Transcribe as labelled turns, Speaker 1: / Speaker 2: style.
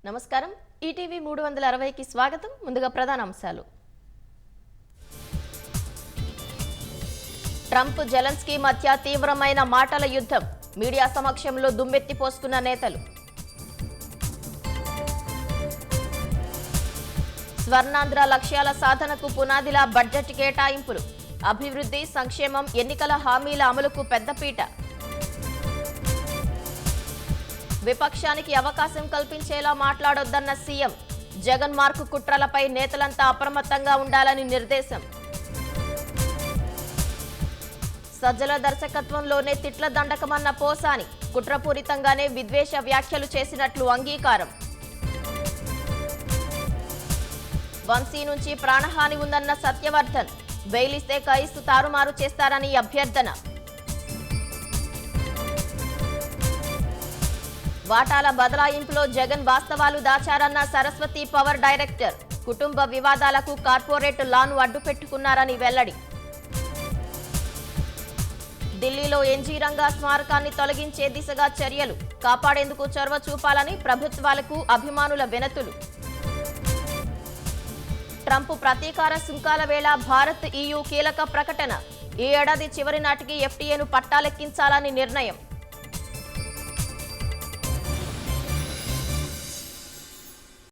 Speaker 1: నమస్కారం ఈటీవీ 360కి స్వాగతం ముందుగా ప్రధాన అంశాలు ట్రంప్ జెలెన్స్కీ మధ్య తీవ్రమైన మాటల యుద్ధం మీడియా సమక్షంలో దుమ్మెత్తి పోస్తున్న నేతలు స్వర్ణాంధ్ర లక్ష్యాల సాధనకు పునాదిలా బడ్జెట్ కేటాయింపులు అభివృద్ధి సంక్షేమం ఎన్నికల హామీల అమలుకు పెద్దపీట విపక్షానికి అవకాశం కల్పించేలా మాట్లాడొద్దన్న సీఎం జగన్ మార్కు కుట్రలపై నేతలంతా అప్రమత్తంగా ఉండాలని నిర్దేశం సజ్జల దర్శకత్వంలోనే తిట్ల దండకమన్న పోసాని కుట్రపూరితంగానే విద్వేష వ్యాఖ్యలు చేసినట్లు అంగీకారం వంశీ నుంచి ప్రాణహాని ఉందన్న సత్యవర్ధన్ బెయిలిస్తే కేసు తారుమారు చేస్తారని అభ్యర్థన వాటాల బదలాయింపులో జగన్ వాస్తవాలు దాచారన్న సరస్వతి పవర్ డైరెక్టర్ కుటుంబ వివాదాలకు కార్పొరేట్ లాను అడ్డుపెట్టుకున్నారని వెల్లడి ఢిల్లీలో ఎన్జీ రంగా స్మారకాన్ని తొలగించే దిశగా చర్యలు కాపాడేందుకు చొరవ చూపాలని ప్రభుత్వాలకు అభిమానుల వినతులు ట్రంప్ ప్రతీకార సుంకాల వేళ భారత్ EU కీలక ప్రకటన ఈ ఏడాది చివరి నాటికి FTAను పట్టాలెక్కించాలని నిర్ణయం